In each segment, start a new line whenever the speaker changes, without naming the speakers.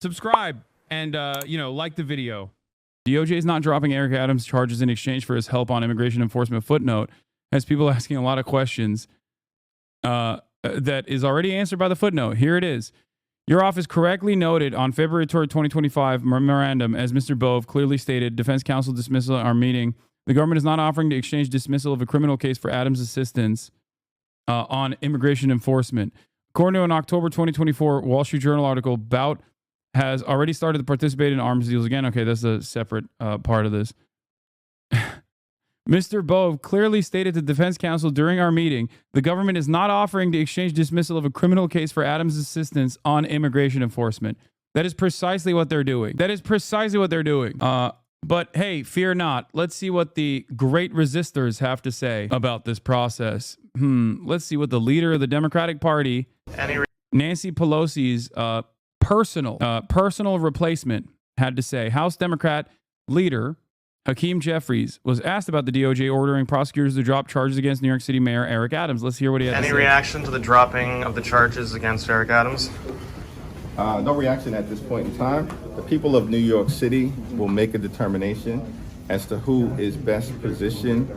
subscribe and, like the video. DOJ is not dropping Eric Adams' charges in exchange for his help on immigration enforcement. Footnote has people asking a lot of questions that is already answered by the footnote. Here it is. Your office correctly noted on February 3rd, 2025 memorandum, as Mr. Bove clearly stated, defense counsel dismissal at our meeting. The government is not offering to exchange dismissal of a criminal case for Adams' assistance on immigration enforcement. According to an October 2024 Wall Street Journal article, Bout has already started to participate in arms deals again. Okay, that's a separate part of this. Mr. Bove clearly stated to defense counsel during our meeting, the government is not offering to exchange dismissal of a criminal case for Adams' assistance on immigration enforcement. That is precisely what they're doing. But hey, fear not. Let's see what the great resistors have to say about this process. Let's see what the leader of the Democratic Party, Nancy Pelosi's personal replacement, had to say. House Democrat leader Hakeem Jeffries was asked about the DOJ ordering prosecutors to drop charges against New York City Mayor Eric Adams. Let's hear what he had to say.
Any reaction to the dropping of the charges against Eric Adams?
No reaction at this point in time. The people of New York City will make a determination as to who is best positioned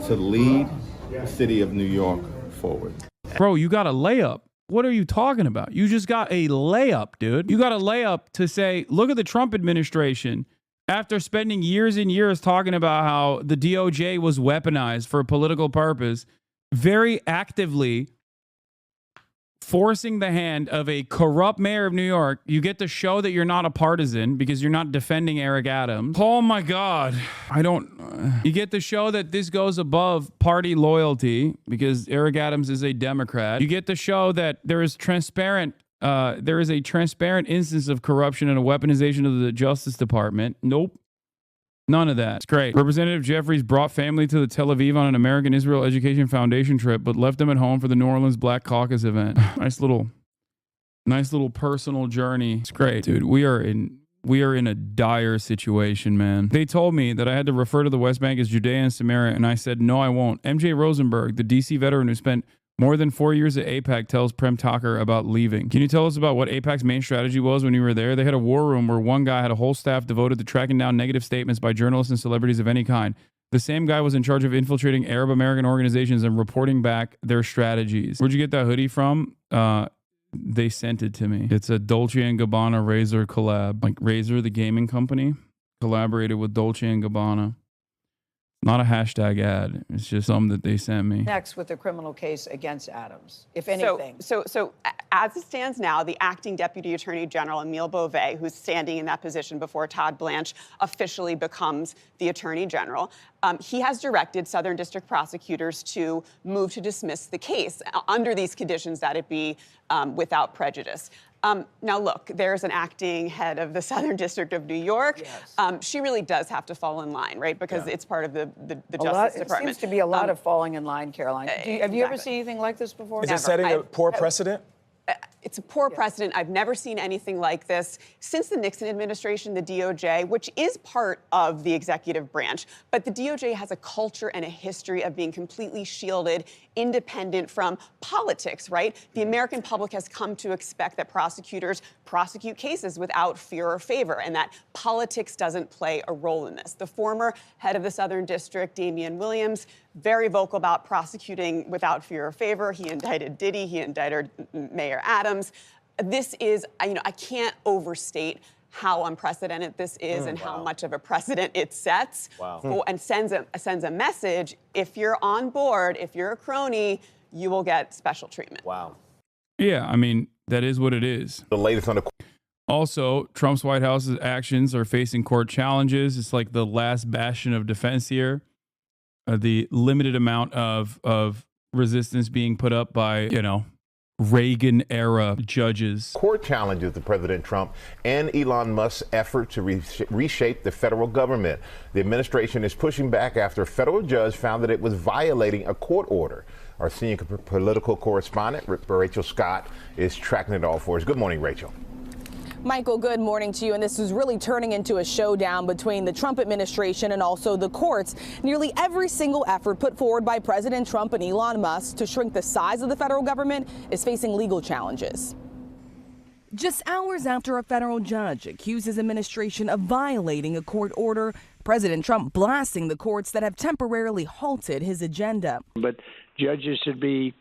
to lead the city of New York forward.
Bro, you got a layup. What are you talking about? You just got a layup, dude. You got a layup to say, look at the Trump administration. After spending years and years talking about how the DOJ was weaponized for a political purpose, very actively forcing the hand of a corrupt mayor of New York, you get to show that you're not a partisan because you're not defending Eric Adams. Oh my God. You get to show that this goes above party loyalty because Eric Adams is a Democrat. You get to show that there is a transparent instance of corruption and a weaponization of the Justice Department. Nope. None of that. It's great. Representative Jeffries brought family to the Tel Aviv on an American Israel Education Foundation trip, but left them at home for the New Orleans Black Caucus event. Nice little personal journey. It's great, dude. We are in a dire situation, man. They told me that I had to refer to the West Bank as Judea and Samaria, and I said, no, I won't. MJ Rosenberg, the DC veteran who spent more than 4 years at AIPAC, tells Prem Tucker about leaving. Can you tell us about what AIPAC's main strategy was when you were there? They had a war room where one guy had a whole staff devoted to tracking down negative statements by journalists and celebrities of any kind. The same guy was in charge of infiltrating Arab American organizations and reporting back their strategies. Where'd you get that hoodie from? They sent it to me. It's a Dolce & Gabbana Razer collab. Like Razer, the gaming company, collaborated with Dolce & Gabbana. Not a hashtag ad. It's just something that they sent me.
Next with the criminal case against Adams, if anything.
So as it stands now, the acting Deputy Attorney General, Emile Beauvais, who's standing in that position before Todd Blanche officially becomes the Attorney General, he has directed Southern District prosecutors to move to dismiss the case under these conditions that it be without prejudice. Now, look, there's an acting head of the Southern District of New York. Yes. She really does have to fall in line, right? Because it's part of the Justice Department.
It seems to be a lot of falling in line, Caroline. Have you ever seen anything like this before?
Is it setting a poor precedent?
It's a poor precedent. I've never seen anything like this. Since the Nixon administration, the DOJ, which is part of the executive branch, but the DOJ has a culture and a history of being completely shielded, independent from politics, right? The American public has come to expect that prosecutors prosecute cases without fear or favor, and that politics doesn't play a role in this. The former head of the Southern District, Damian Williams, very vocal about prosecuting without fear or favor. He indicted Diddy, he indicted Mayor Adams. This is, I can't overstate how unprecedented this is and how much of a precedent it sets. And sends a message. If you're on board, if you're a crony, you will get special treatment.
Wow.
Yeah, I mean, that is what it is.
The latest on the...
Also, Trump's White House's actions are facing court challenges. It's like the last bastion of defense here. The limited amount of resistance being put up by, Reagan-era judges.
Court challenges to President Trump and Elon Musk's effort to reshape the federal government. The administration is pushing back after a federal judge found that it was violating a court order. Our senior political correspondent, Rachel Scott, is tracking it all for us. Good morning, Rachel.
Michael, good morning to you. And this is really turning into a showdown between the Trump administration and also the courts. Nearly every single effort put forward by President Trump and Elon Musk to shrink the size of the federal government is facing legal challenges. Just hours after a federal judge accused his administration of violating a court order, President Trump blasting the courts that have temporarily halted his agenda.
But judges should be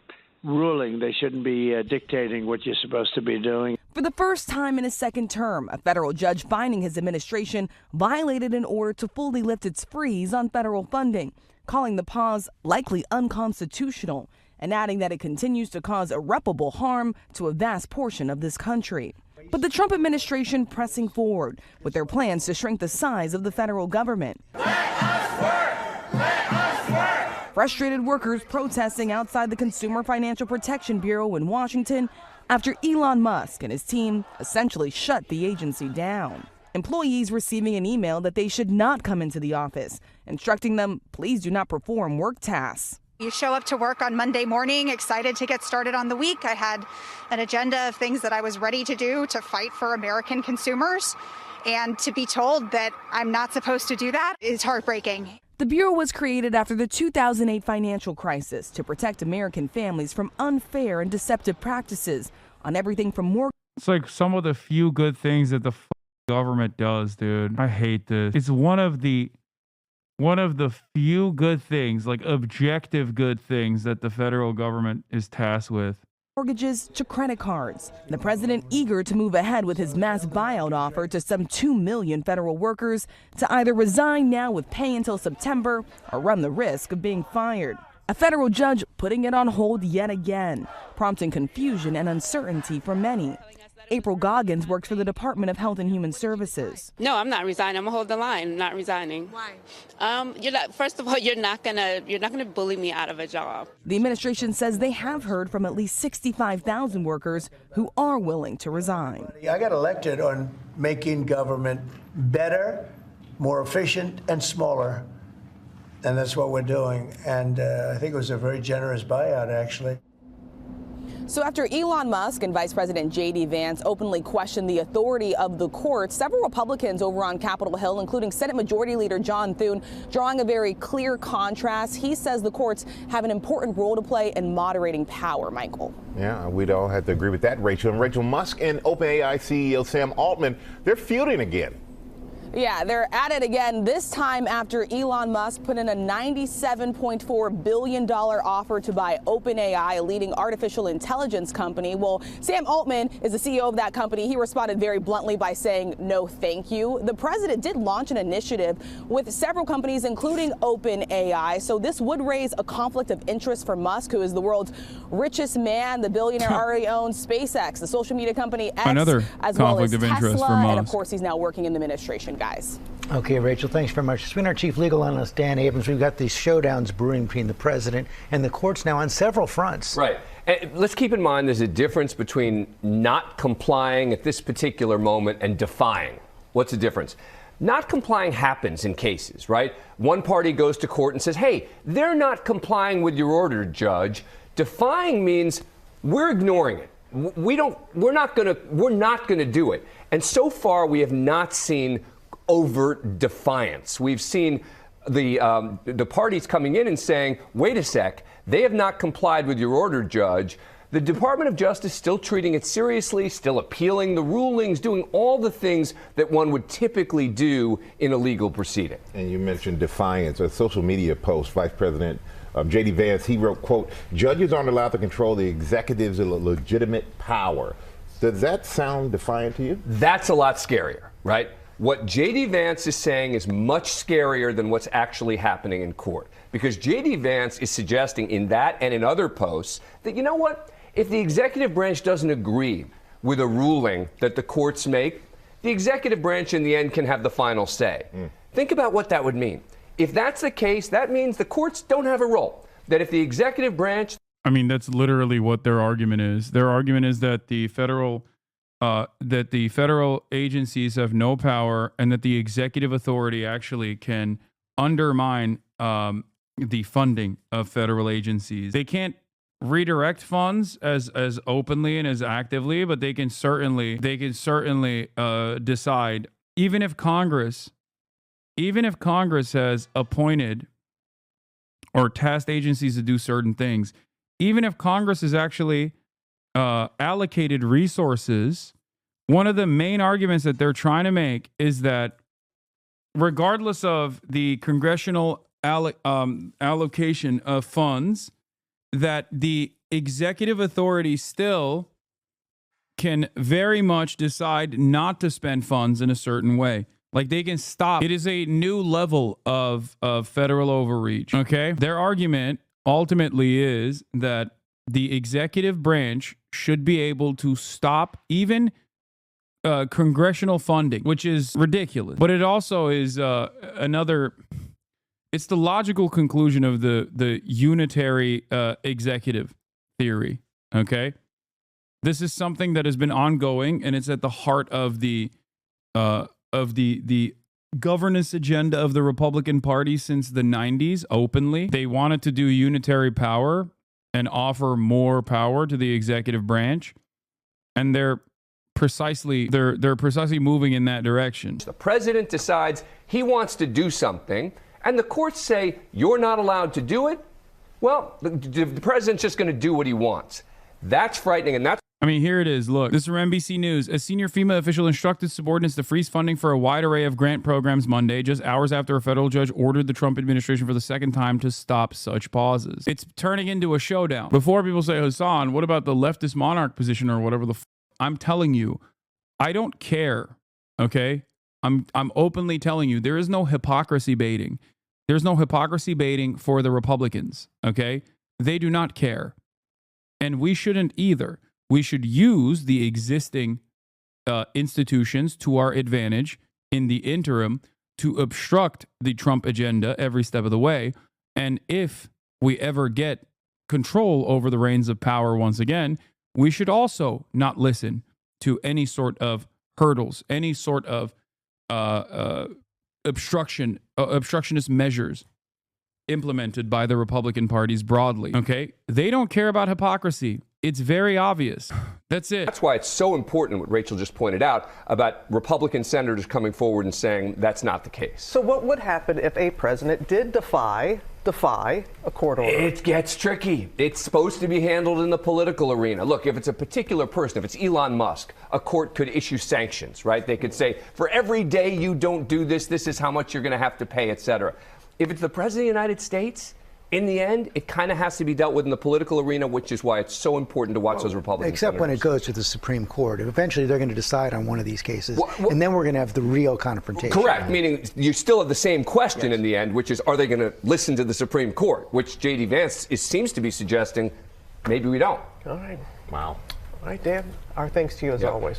ruling. They shouldn't be dictating what you're supposed to be doing.
For the first time in his second term, a federal judge finding his administration violated an order to fully lift its freeze on federal funding, calling the pause likely unconstitutional, and adding that it continues to cause irreparable harm to a vast portion of this country. But the Trump administration pressing forward with their plans to shrink the size of the federal government. Let us work! Let us work! Frustrated workers protesting outside the Consumer Financial Protection Bureau in Washington after Elon Musk and his team essentially shut the agency down. Employees receiving an email that they should not come into the office, instructing them, please do not perform work tasks.
You show up to work on Monday morning, excited to get started on the week. I had an agenda of things that I was ready to do to fight for American consumers. And to be told that I'm not supposed to do that is heartbreaking.
The Bureau was created after the 2008 financial crisis to protect American families from unfair and deceptive practices on everything from mortgage.
It's like some of the few good things that the government does, dude. I hate this. It's one of the few good things, like objective good things that the federal government is tasked with.
Mortgages to credit cards. The president eager to move ahead with his mass buyout offer to some 2 million federal workers to either resign now with pay until September or run the risk of being fired. A federal judge putting it on hold yet again, prompting confusion and uncertainty for many. April Goggins works for the Department of Health and Human Services.
No, I'm not resigning. I'm gonna hold the line. I'm not resigning.
Why?
First of all, you're not gonna bully me out of a job.
The administration says they have heard from at least 65,000 workers who are willing to resign.
I got elected on making government better, more efficient, and smaller. And that's what we're doing. And I think it was a very generous buyout, actually.
So after Elon Musk and Vice President J.D. Vance openly questioned the authority of the courts, several Republicans over on Capitol Hill, including Senate Majority Leader John Thune, drawing a very clear contrast. He says the courts have an important role to play in moderating power, Michael.
Yeah, we'd all have to agree with that, Rachel. And Rachel, Musk and OpenAI CEO Sam Altman, they're feuding again.
Yeah, they're at it again, this time after Elon Musk put in a $97.4 billion offer to buy OpenAI, a leading artificial intelligence company. Well, Sam Altman is the CEO of that company. He responded very bluntly by saying, no, thank you. The president did launch an initiative with several companies, including OpenAI. So this would raise a conflict of interest for Musk, who is the world's richest man. The billionaire already owns SpaceX, the social media company X,
Another
as well as
conflict of interest
Tesla.
for Musk.
And of course, he's now working in the administration, guys.
Okay, Rachel, thanks very much. It's been our chief legal analyst, Dan Abrams. We've got these showdowns brewing between the president and the courts now on several fronts.
Right. And let's keep in mind there's a difference between not complying at this particular moment and defying. What's the difference? Not complying happens in cases, right? One party goes to court and says, hey, they're not complying with your order, judge. Defying means we're ignoring it. We're not going to do it. And so far, we have not seen overt defiance. We've seen the parties coming in and saying, wait a sec, they have not complied with your order, judge. The Department of Justice still treating it seriously, still appealing the rulings, doing all the things that one would typically do in a legal proceeding.
And you mentioned defiance. A social media post, Vice President J.D. Vance, he wrote, quote, judges aren't allowed to control the executive's legitimate power. Does that sound defiant to you?
That's a lot scarier, right? What J.D. Vance is saying is much scarier than what's actually happening in court. Because J.D. Vance is suggesting in that and in other posts that, you know what, if the executive branch doesn't agree with a ruling that the courts make, the executive branch in the end can have the final say. Think about what that would mean. If that's the case, that means the courts don't have a role. That if the executive branch...
I mean, that's literally what their argument is. Their argument is that the federal agencies have no power and that the executive authority actually can undermine the funding of federal agencies. They can't redirect funds as openly and as actively, but they can certainly decide, even if Congress has appointed or tasked agencies to do certain things, even if Congress has actually allocated resources one of the main arguments that they're trying to make is that regardless of the congressional allocation of funds, that the executive authority still can very much decide not to spend funds in a certain way. Like they can stop. It is a new level of federal overreach. Okay. Their argument ultimately is that the executive branch should be able to stop even congressional funding, which is ridiculous. But it also is it's the logical conclusion of the unitary executive theory. Okay. This is something that has been ongoing, and it's at the heart of the governance agenda of the Republican Party since the 90s. Openly, they wanted to do unitary power and offer more power to the executive branch, and they're precisely moving in that direction.
The president decides he wants to do something, and the courts say you're not allowed to do it. Well, the president's just going to do what he wants. That's frightening, and that's.
I mean, here it is. Look, this is from NBC News. A senior FEMA official instructed subordinates to freeze funding for a wide array of grant programs Monday, just hours after a federal judge ordered the Trump administration for the second time to stop such pauses. It's turning into a showdown. Before people say, Hasan, what about the leftist monarch position or whatever I'm telling you, I don't care, okay? I'm openly telling you, there is no hypocrisy baiting. There's no hypocrisy baiting for the Republicans, okay? They do not care. And we shouldn't either. We should use the existing institutions to our advantage in the interim to obstruct the Trump agenda every step of the way. And if we ever get control over the reins of power once again, we should also not listen to any sort of hurdles, any sort of obstructionist measures implemented by the Republican parties broadly. Okay? They don't care about hypocrisy. It's very obvious. That's it.
That's why it's so important what Rachel just pointed out about Republican senators coming forward and saying that's not the case.
So what would happen if a president did defy a court order?
It gets tricky. It's supposed to be handled in the political arena. Look, if it's a particular person, if it's Elon Musk, a court could issue sanctions, right? They could say, for every day you don't do this, this is how much you're going to have to pay, etc. If it's the president of the United States, in the end, it kind of has to be dealt with in the political arena, which is why it's so important to watch those Republicans.
Except when it goes to the Supreme Court. Eventually, they're going to decide on one of these cases, and then we're going to have the real confrontation.
Correct, meaning you still have the same question in the end, which is, are they going to listen to the Supreme Court, which J.D. Vance seems to be suggesting maybe we don't.
All right.
Wow.
All right, Dan, our thanks to you as always.